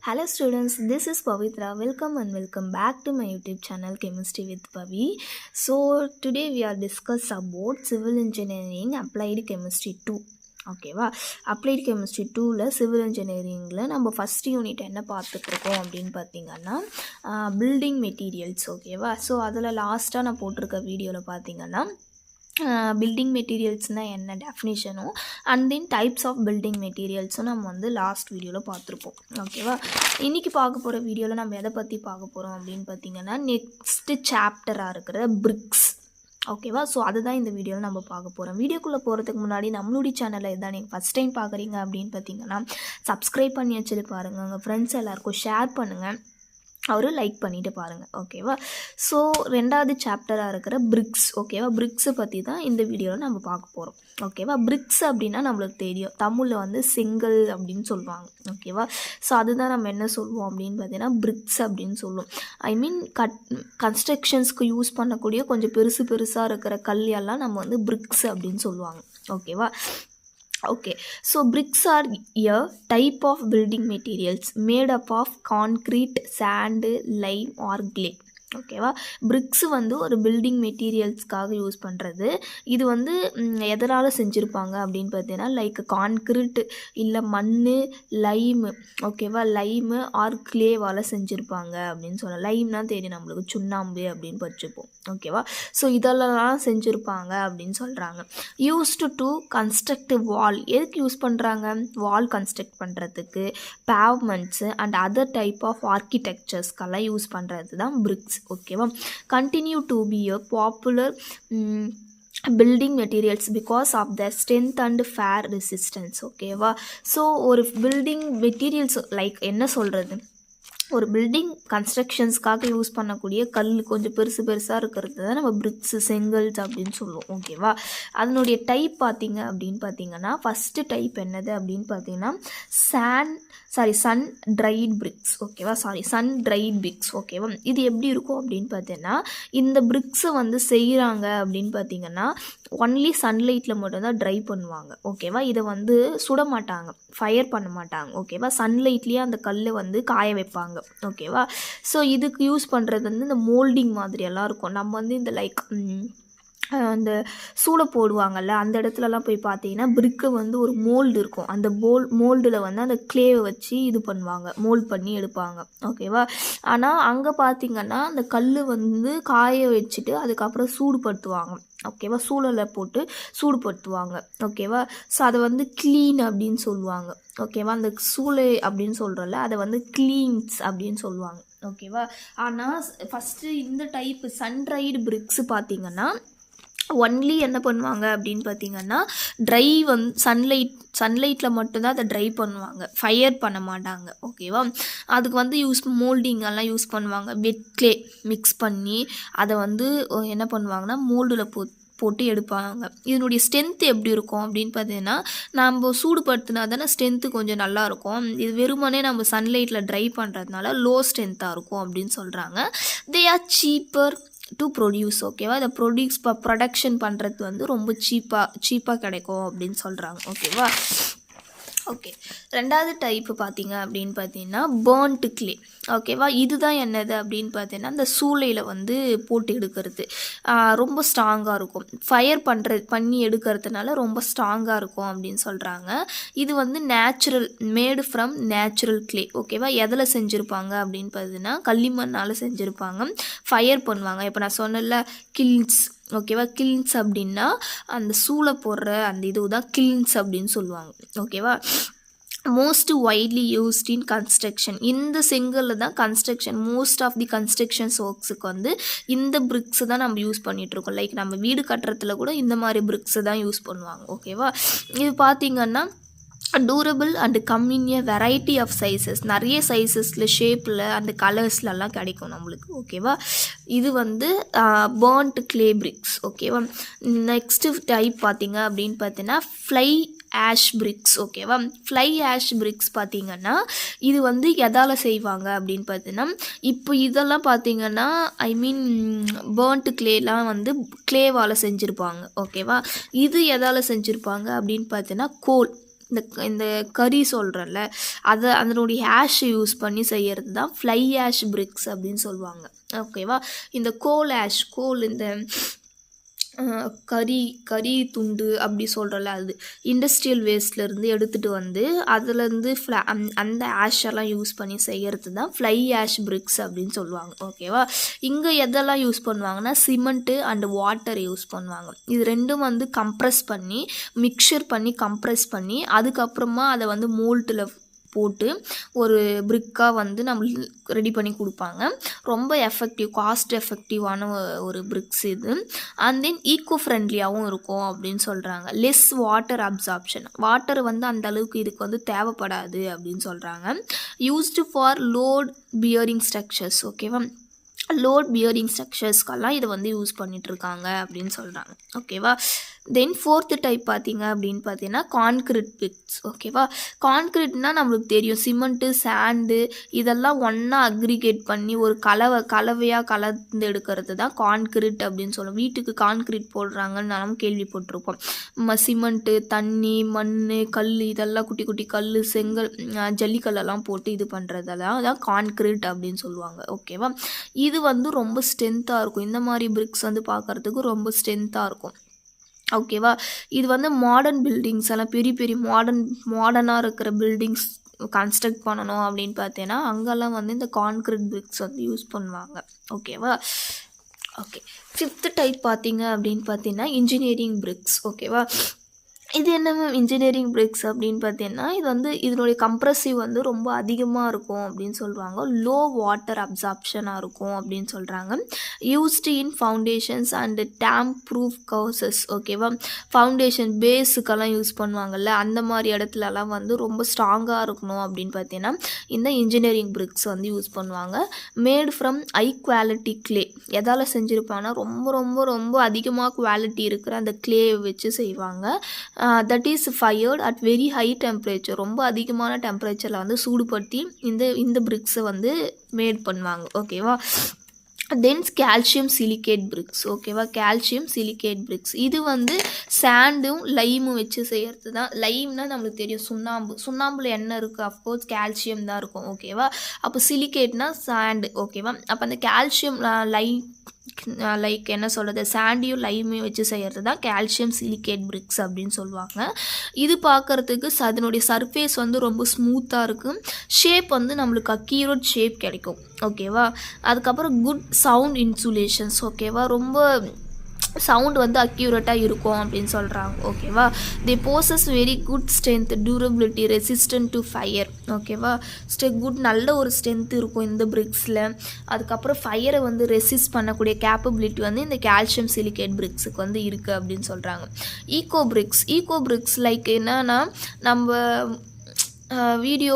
Hello students, this is Pavitra. Welcome back to my YouTube channel Chemistry with Pavi. So today we are discuss about Civil Engineering Applied Chemistry 2. ஓகேவா applied chemistry 2ல் civil இன்ஜினியரிங்கில் நம்ம first unit என்ன பார்த்துட்ருக்கோம் அப்படின்னு பார்த்தீங்கன்னா building materials. ஓகேவா, so அதில் லாஸ்ட்டாக நான் போட்டிருக்க வீடியோவில் பார்த்தீங்கன்னா பில்டிங் மெட்டீரியல்ஸ்னால் என்ன டெஃபினிஷனும் and then types of building மெட்டீரியல்ஸும் நம்ம வந்து லாஸ்ட் வீடியோவில் பார்த்துருப்போம். ஓகேவா, இன்றைக்கி பார்க்க போகிற வீடியோவில் நம்ம எதை பற்றி பார்க்க போகிறோம் அப்படின்னு பார்த்தீங்கன்னா நெக்ஸ்ட்டு சாப்டராக இருக்கிற பிரிக்ஸ். ஓகேவா, ஸோ அதுதான் இந்த வீடியோவில் நம்ம பார்க்க போகிறோம். வீடியோக்குள்ளே போகிறதுக்கு முன்னாடி நம்மளுடைய சேனலை இதான் நீங்கள் ஃபஸ்ட் டைம் பார்க்குறீங்க அப்படின்னு பார்த்தீங்கன்னா சப்ஸ்கிரைப் பண்ணி வச்சுட்டு பாருங்கள், உங்கள் ஃப்ரெண்ட்ஸ் எல்லாேருக்கும் ஷேர் பண்ணுங்கள், அவரு லைக் பண்ணிவிட்டு பாருங்கள். ஓகேவா, ஸோ ரெண்டாவது சாப்டராக இருக்கிற பிரிக்ஸ். ஓகேவா, பிரிக்ஸை பற்றி தான் இந்த வீடியோவில் நம்ம பார்க்க போகிறோம். ஓகேவா, பிரிக்ஸ் அப்படின்னா நம்மளுக்கு தெரியும், தமிழில் வந்து செங்கல் அப்படின்னு சொல்லுவாங்க. ஓகேவா, ஸோ அதுதான் நம்ம என்ன சொல்லுவோம் அப்படின்னு பார்த்தீங்கன்னா பிரிக்ஸ் அப்படின்னு சொல்லுவோம். ஐ மீன் கன்ஸ்ட்ரக்ஷன்ஸ்க்கு யூஸ் பண்ணக்கூடிய கொஞ்சம் பெருசாக இருக்கிற கல் எல்லாம் நம்ம வந்து பிரிக்ஸ் அப்படின்னு சொல்லுவாங்க. ஓகேவா, okay, so bricks are a type of building materials made up of concrete, sand, lime or clay. ஓகேவா, பிரிக்ஸ் வந்து ஒரு பில்டிங் மெட்டீரியல்ஸ்க்காக யூஸ் பண்ணுறது. இது வந்து எதனால் செஞ்சுருப்பாங்க அப்படின்னு பார்த்தீங்கன்னா லைக் கான்க்ரீட் இல்லை மண், லைமு. ஓகேவா, லைமு ஆர் கிளேவால் செஞ்சுருப்பாங்க அப்படின்னு சொன்னால் லைம்னா தெரியும் நம்மளுக்கு, சுண்ணாம்பு அப்படின்னு படிச்சுப்போம். ஓகேவா, ஸோ இதெல்லாம் செஞ்சுருப்பாங்க அப்படின்னு சொல்கிறாங்க. Used to construct wall. எதுக்கு யூஸ் பண்ணுறாங்க? வால் கன்ஸ்ட்ரக்ட் பண்ணுறதுக்கு, pavements and other type of ஆர்கிடெக்சர்ஸ்க்கெல்லாம் யூஸ் பண்ணுறது தான் பிரிக்ஸ். ஓகேவா, continue to be a popular building materials because of their strength and fair resistance. ஓகேவா, ஸோ ஒரு பில்டிங் மெட்டீரியல்ஸ் லைக் என்ன சொல்கிறது, ஒரு பில்டிங் கன்ஸ்ட்ரக்ஷன்ஸ்க்காக யூஸ் பண்ணக்கூடிய கல் கொஞ்சம் பெருசாக இருக்கிறது தான் நம்ம பிரிக்ஸ், செங்கல்ஸ் அப்படின்னு சொல்லுவோம். ஓகேவா, அதனுடைய டைப் பார்த்தீங்க அப்படின்னு பார்த்தீங்கன்னா ஃபஸ்ட்டு டைப் என்னது அப்படின்னு பார்த்தீங்கன்னா சன் ட்ரைட் பிரிக்ஸ். ஓகேவா, சன் ட்ரைட் பிரிக்ஸ். ஓகேவா, இது எப்படி இருக்கும் அப்படின்னு பார்த்தீங்கன்னா இந்த பிரிக்ஸை வந்து செய்கிறாங்க அப்படின்னு பார்த்தீங்கன்னா ஒன்லி சன்லைட்டில் மட்டும்தான் ட்ரை பண்ணுவாங்க. ஓகேவா, இதை வந்து சுட மாட்டாங்க, ஃபயர் பண்ண மாட்டாங்க. ஓகேவா, சன்லைட்லேயே அந்த கல் வந்து காய வைப்பாங்க. ஓகேவா, ஸோ இதுக்கு யூஸ் பண்ணுறது வந்து இந்த மோல்டிங் மாதிரியெல்லாம் இருக்கும். நம்ம வந்து இந்த லைக் அந்த சூளை போடுவாங்கள்ல அந்த இடத்துலலாம் போய் பார்த்தீங்கன்னா பிரிக்கு வந்து ஒரு மோல்டு இருக்கும். அந்த மோல்டில் வந்து அந்த கிளேவை வச்சு இது பண்ணுவாங்க, மோல்ட் பண்ணி எடுப்பாங்க. ஓகேவா, ஆனால் அங்கே பார்த்தீங்கன்னா அந்த கல் வந்து காய வச்சுட்டு அதுக்கப்புறம் சூடுபடுத்துவாங்க. ஓகேவா, சூழலை போட்டு சூடுபடுத்துவாங்க. ஓகேவா, ஸோ அதை வந்து க்ளீன் அப்படின்னு சொல்லுவாங்க. ஓகேவா, அந்த சூளை அப்படின்னு சொல்கிறோம்ல அதை வந்து க்ளீன்ஸ் அப்படின்னு சொல்லுவாங்க. ஓகேவா, ஆனால் ஃபஸ்ட்டு இந்த டைப்பு சன்ட்ரைடு பிரிக்ஸு பார்த்திங்கன்னா ஒன்லி என்ன பண்ணுவாங்க அப்படின்னு பார்த்தீங்கன்னா ட்ரை வந்து சன்லைட்டில் மட்டும்தான் அதை ட்ரை பண்ணுவாங்க, ஃபயர் பண்ண மாட்டாங்க. ஓகேவா, அதுக்கு வந்து மோல்டிங்கெல்லாம் யூஸ் பண்ணுவாங்க. வெட் க்ளே மிக்ஸ் பண்ணி அதை வந்து என்ன பண்ணுவாங்கன்னா மோல்டில் போட்டு எடுப்பாங்க. இதனுடைய ஸ்ட்ரென்த்து எப்படி இருக்கும் அப்படின்னு பார்த்தீங்கன்னா நம்ம சூடுபடுத்தினா தானே ஸ்ட்ரென்த்து கொஞ்சம் நல்லாயிருக்கும். இது வெறுமனே நம்ம சன்லைட்டில் ட்ரை பண்ணுறதுனால லோ ஸ்ட்ரென்த்தாக இருக்கும் அப்படின்னு சொல்கிறாங்க. They are cheaper to produce. ஓகேவா, இதை ப்ரொடக்ஷன் பண்ணுறது வந்து ரொம்ப சீப்பாக கிடைக்கும் அப்படின்னு சொல்கிறாங்க. ஓகேவா, ஓகே, ரெண்டாவது டைப்பு பார்த்தீங்க அப்படின்னு பார்த்தீங்கன்னா பேர்ன்ட் க்ளே. ஓகேவா, இதுதான் என்னது அப்படின்னு பார்த்தீங்கன்னா இந்த சூளையில் வந்து போட்டு எடுக்கிறது ரொம்ப ஸ்ட்ராங்காக இருக்கும், ஃபயர் பண்ணி எடுக்கிறதுனால ரொம்ப ஸ்ட்ராங்காக இருக்கும் அப்படின்னு சொல்கிறாங்க. இது வந்து மேடு ஃப்ரம் நேச்சுரல் க்ளே. ஓகேவா, எதில் செஞ்சுருப்பாங்க அப்படின்னு பார்த்தீங்கன்னா களிமண்ணால் செஞ்சுருப்பாங்க, ஃபயர் பண்ணுவாங்க. இப்போ நான் சொன்னல கில்ஸ். ஓகேவா, கில்ன்ஸ் அப்படின்னா அந்த சூளை போடுற அந்த இதுதான் கில்ன்ஸ் அப்படின்னு சொல்லுவாங்க. ஓகேவா, most widely used in construction. இந்த செங்கலில் தான் மோஸ்ட் ஆஃப் தி கன்ஸ்ட்ரக்ஷன்ஸ் ஒர்க்ஸுக்கு வந்து இந்த பிரிக்ஸை தான் நம்ம யூஸ் பண்ணிகிட்ருக்கோம். லைக் நம்ம வீடு கட்டுறதுல கூட இந்த மாதிரி பிரிக்ஸை தான் யூஸ் பண்ணுவாங்க. ஓகேவா, இது பார்த்திங்கன்னா durable and come in a variety of sizes. நிறைய சைஸஸில், ஷேப்பில் அந்த கலர்ஸ்லலாம் கிடைக்கும் நம்மளுக்கு. ஓகேவா, இது வந்து பேர்ன்ட் க்ளே பிரிக்ஸ். ஓகேவா, நெக்ஸ்ட்டு டைப் பார்த்திங்க அப்படின்னு பார்த்தீங்கன்னா ஃப்ளை ஆஷ் பிரிக்ஸ். ஓகேவா, ஃப்ளை ஆஷ் பிரிக்ஸ் பார்த்திங்கன்னா இது வந்து எதால் செய்வாங்க அப்படின்னு பார்த்தீங்கன்னா இப்போ இதெல்லாம் பார்த்திங்கன்னா ஐ மீன் பேர்ன்ட் க்ளேலாம் வந்து க்ளேவால் செஞ்சுருப்பாங்க. ஓகேவா, இது எதால் செஞ்சுருப்பாங்க அப்படின்னு பார்த்தீங்கன்னா கோல். இந்த கறி சொல்கிறேன்ல அதனுடைய ஆஷ் யூஸ் பண்ணி செய்கிறது தான் ஃப்ளை ஆஷ் பிரிக்ஸ் அப்படின்னு சொல்லுவாங்க. ஓகேவா. இந்த கோல் ஆஷ் இந்த கறி துண்டு அப்படி சொல்கிறல அது இண்டஸ்ட்ரியல் வேஸ்ட்லேருந்து எடுத்துகிட்டு வந்து அதுலேருந்து அந்த ஆஷெல்லாம் யூஸ் பண்ணி செய்கிறது தான் ஃப்ளை ஆஷ் பிரிக்ஸ் அப்படின்னு சொல்லுவாங்க. ஓகேவா. இங்கே எதெல்லாம் யூஸ் பண்ணுவாங்கன்னா சிமெண்ட்டு அண்டு வாட்டர் யூஸ் பண்ணுவாங்க. இது ரெண்டும் வந்து மிக்சர் பண்ணி கம்ப்ரெஸ் பண்ணி அதுக்கப்புறமா அதை வந்து மோல்ட்டில் போட்டு ஒரு பிரிக்காக வந்து நம்மளுக்கு ரெடி பண்ணி கொடுப்பாங்க. ரொம்ப காஸ்ட் எஃபெக்டிவான ஒரு பிரிக்ஸ் இது. அண்ட் தென் ஈக்கோ ஃப்ரெண்ட்லியாகவும் இருக்கும் அப்படின்னு சொல்கிறாங்க. லெஸ் வாட்டர் அப்சார்ப்ஷன், வாட்டர் வந்து அந்த அளவுக்கு இதுக்கு வந்து தேவைப்படாது அப்படின்னு சொல்கிறாங்க. Used for load bearing structures. ஓகேவா. லோட் பியரிங் ஸ்ட்ரக்சர்ஸ்க்கெல்லாம் இதை வந்து யூஸ் பண்ணிகிட்ருக்காங்க அப்படின்னு சொல்கிறாங்க. ஓகேவா. தென் ஃபோர்த்து டைப் அப்படின்னு பார்த்தீங்கன்னா கான்க்ரீட் பிரிக்ஸ். ஓகேவா. கான்க்ரீட்னால் நம்மளுக்கு தெரியும் சிமெண்ட்டு சாண்டு இதெல்லாம் ஒன்றா அக்ரிகேட் பண்ணி ஒரு கலவையாக கலந்து எடுக்கிறது தான் கான்க்ரீட் அப்படின்னு சொல்லுவோம். வீட்டுக்கு கான்க்ரீட் போடுறாங்கன்னு நானும் கேள்விப்பட்டிருப்போம். சிமெண்ட்டு, தண்ணி, மண், கல் இதெல்லாம் குட்டி குட்டி கல், செங்கல், ஜல்லிக்கல்லெல்லாம் போட்டு இது பண்ணுறதெல்லாம் அதான் கான்க்ரீட் அப்படின்னு சொல்லுவாங்க. ஓகேவா. இது வந்து ரொம்ப ஸ்ட்ரென்த்தாக இருக்கும். இந்த மாதிரி பிரிக்ஸ் வந்து பார்க்குறதுக்கு ரொம்ப ஸ்ட்ரென்த்தாக இருக்கும். ஓகேவா. இது வந்து மாடர்ன் பில்டிங்ஸ் எல்லாம் பெரிய மாடர்னாக இருக்கிற பில்டிங்ஸ் கன்ஸ்ட்ரக்ட் பண்ணணும் அப்படின்னு பார்த்தீங்கன்னா அங்கெல்லாம் வந்து இந்த கான்க்ரீட் பிரிக்ஸ் வந்து யூஸ் பண்ணுவாங்க. ஓகேவா. ஓகே. ஃபிஃப்த்து டைப் அப்படின்னு பார்த்தீங்கன்னா இன்ஜினியரிங் பிரிக்ஸ். ஓகேவா. இது என்ன இன்ஜினியரிங் பிரிக்ஸ் அப்படின்னு பார்த்தீங்கன்னா இது வந்து இதனுடைய கம்ப்ரசிவ் வந்து ரொம்ப அதிகமாக இருக்கும் அப்படின்னு சொல்லுவாங்க. லோ வாட்டர் அப்சார்ப்ஷனாக இருக்கும் அப்படின்னு சொல்கிறாங்க. Used in foundations and damp proof houses. ஓகேவா. ஃபவுண்டேஷன் பேஸுக்கெல்லாம் யூஸ் பண்ணுவாங்கள்ல அந்த மாதிரி இடத்துலலாம் வந்து ரொம்ப ஸ்ட்ராங்காக இருக்கணும் அப்படின்னு பார்த்தீங்கன்னா இந்த இன்ஜினியரிங் பிரிக்ஸ் வந்து யூஸ் பண்ணுவாங்க. Made from high quality clay. எதால் செஞ்சுருப்பாங்கன்னா ரொம்ப ரொம்ப ரொம்ப அதிகமாக குவாலிட்டி இருக்கிற அந்த கிளே வச்சு செய்வாங்க. That is fired at very high temperature. ரொம்ப அதிகமான டெம்பரேச்சரில் வந்து சூடுபடுத்தி இந்த பிரிக்ஸை வந்து மேட் பண்ணுவாங்க. ஓகேவா. தென் கால்சியம் சிலிகேட் பிரிக்ஸ். ஓகேவா. கால்சியம் சிலிகேட் பிரிக்ஸ் இது வந்து சாண்டும் லைமும் வச்சு செய்கிறது தான். லைம்னா நம்மளுக்கு தெரியும் சுண்ணாம்பில் என்ன இருக்குது, அஃப்கோர்ஸ் கால்சியம் தான் இருக்கும். ஓகேவா. அப்போ சிலிகேட்னா சாண்டு. ஓகேவா. அப்போ அந்த கால்சியம் லைக் என்ன சொல்கிறது சாண்டியும் லைமையும் வச்சு செய்கிறது தான் கால்சியம் சிலிகேட் பிரிக்ஸ் அப்படின்னு சொல்லுவாங்க. இது பார்க்குறதுக்கு அதனுடைய சர்ஃபேஸ் வந்து ரொம்ப ஸ்மூத்தாக இருக்கும். ஷேப் வந்து நம்மளுக்கு அக்யூரேட் ஷேப் கிடைக்கும். ஓகேவா. அதுக்கப்புறம் குட் சவுண்ட் இன்சுலேஷன்ஸ். ஓகேவா. ரொம்ப சவுண்ட் வந்து அக்யூரேட்டாக இருக்கும் அப்படின்னு சொல்கிறாங்க. ஓகேவா. They possess very good strength, durability, resistant to fire. ஓகேவா. நல்ல ஒரு ஸ்ட்ரென்த் இருக்கும் இந்த பிரிக்ஸில். அதுக்கப்புறம் ஃபயரை வந்து ரெசிஸ்ட் பண்ணக்கூடிய கேப்பபிலிட்டி வந்து இந்த கால்சியம் சிலிகேட் பிரிக்ஸுக்கு வந்து இருக்குது அப்படின்னு சொல்கிறாங்க. ஈக்கோ பிரிக்ஸ் லைக் என்னன்னா நம்ம வீடியோ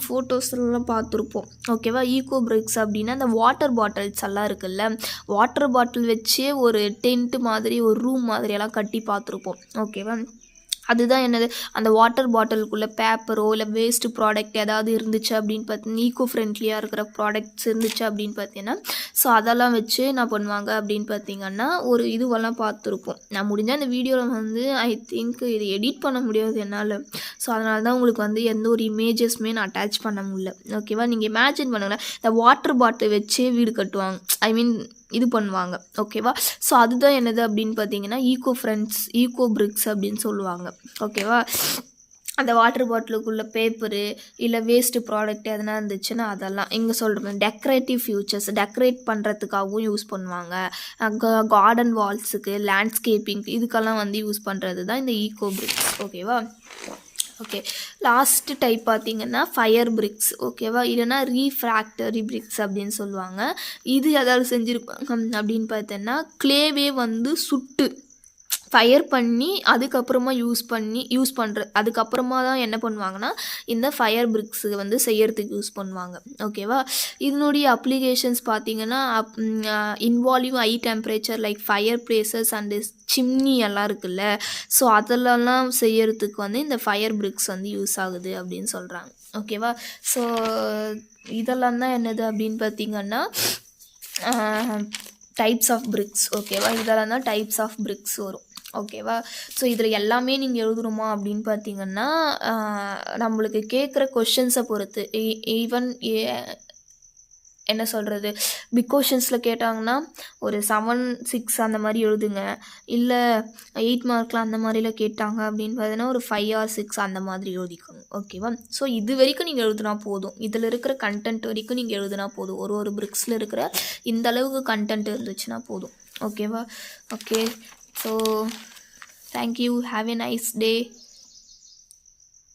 ஃபோட்டோஸ்லாம் பார்த்துருப்போம். ஓகேவா. ஈக்கோ பிரிக்ஸ் அப்படின்னா அந்த வாட்டர் பாட்டில்ஸ் எல்லாம் இருக்குல்ல, வாட்டர் பாட்டில் வச்சே ஒரு டென்ட் மாதிரி ஒரு ரூம் மாதிரியெல்லாம் கட்டி பார்த்துருப்போம். ஓகேவா. அதுதான் என்னது அந்த வாட்டர் பாட்டிலுக்குள்ளே பேப்பரோ இல்லை வேஸ்ட்டு ப்ராடக்ட் ஏதாவது இருந்துச்சு அப்படின்னு பார்த்தீங்கன்னா ஈக்கோ ஃப்ரெண்ட்லியாக இருக்கிற ப்ராடக்ட்ஸ் இருந்துச்சு அப்படின்னு பார்த்தீங்கன்னா ஸோ அதெல்லாம் வச்சு என்ன பண்ணுவாங்க அப்படின்னு பார்த்தீங்கன்னா ஒரு இதுவெல்லாம் பார்த்துருப்போம். நான் முடிஞ்சால் இந்த வீடியோவில் வந்து ஐ திங்க் இது எடிட் பண்ண முடியாது என்னால். ஸோ அதனால தான் உங்களுக்கு வந்து எந்த ஒரு இமேஜஸ்மே நான் அட்டாச் பண்ண முடியல. ஓகேவா. நீங்கள் இமேஜின் பண்ணுங்களேன் இந்த வாட்டர் பாட்டில் வச்சே வீடு கட்டுவாங்க, இது பண்ணுவாங்க. ஓகேவா. ஸோ அதுதான் என்னது அப்படின்னு பார்த்தீங்கன்னா ஈக்கோ பிரிக்ஸ் அப்படின்னு சொல்லுவாங்க. ஓகேவா. அந்த வாட்டர் பாட்டிலுக்குள்ளே பேப்பரு இல்லை வேஸ்ட்டு ப்ராடக்ட் எதனா இருந்துச்சுன்னா அதெல்லாம் இங்கே சொல்கிறோம் டெக்கரேட்டிவ் ஃபியூச்சர்ஸ் டெக்கரேட் பண்ணுறதுக்காகவும் யூஸ் பண்ணுவாங்க. கார்டன் வால்ஸுக்கு, லேண்ட்ஸ்கேப்பிங் இதுக்கெல்லாம் வந்து யூஸ் பண்ணுறது தான் இந்த ஈக்கோ பிரிக்ஸ். ஓகேவா. ஓகே. லாஸ்ட்டு டைப் பார்த்தீங்கன்னா ஃபயர் பிரிக்ஸ். ஓகேவா. இல்லைனா ரீஃப்ராக்டரி பிரிக்ஸ் அப்படின்னு சொல்லுவாங்க. இது எதாவது செஞ்சுருப்பாங்க அப்படின்னு பார்த்தோன்னா கிளேவே வந்து சுட்டு ஃபயர் பண்ணி அதுக்கப்புறமா அதுக்கப்புறமா தான் என்ன பண்ணுவாங்கன்னா இந்த ஃபயர் பிரிக்ஸு வந்து செய்யறதுக்கு யூஸ் பண்ணுவாங்க. ஓகேவா. இதனுடைய அப்ளிகேஷன்ஸ் பார்த்தீங்கன்னா involving high temperature like fire places and chimney எல்லாம் இருக்குல்ல, ஸோ அதெல்லாம் செய்யறதுக்கு வந்து இந்த ஃபயர் பிரிக்ஸ் வந்து யூஸ் ஆகுது அப்படின்னு சொல்கிறாங்க. ஓகேவா. ஸோ இதெல்லாம் தான் என்னது அப்படின்னு பார்த்தீங்கன்னா டைப்ஸ் ஆஃப் பிரிக்ஸ். ஓகேவா. இதெல்லாம் தான் டைப்ஸ் ஆஃப் பிரிக்ஸ் வரும். ஓகேவா? ஸோ இதில் எல்லாமே நீங்கள் எழுதணுமா அப்படின்னு பார்த்தீங்கன்னா நம்மளுக்கு கேட்குற கொஷின்ஸை பொறுத்து ஈவன் என்ன சொல்கிறது, பிக் கொஷின்ஸில் கேட்டாங்கன்னா ஒரு 7, 6 அந்த மாதிரி எழுதுங்க. இல்லை 8 மார்க்கில் அந்த மாதிரிலாம் கேட்டாங்க அப்படின்னு பார்த்தீங்கன்னா ஒரு 5 or 6 அந்த மாதிரி எழுதிக்கோங்க. ஓகேவா? ஸோ இது வரைக்கும் நீங்கள் எழுதுனா போதும். இதில் இருக்கிற கண்டென்ட் வரைக்கும் நீங்கள் எழுதுனா போதும். ஒரு பிரிக்ஸில் இருக்கிற இந்த அளவுக்கு கண்டென்ட் இருந்துச்சுன்னா போதும். ஓகேவா? Okay. So thank you. Have a nice day.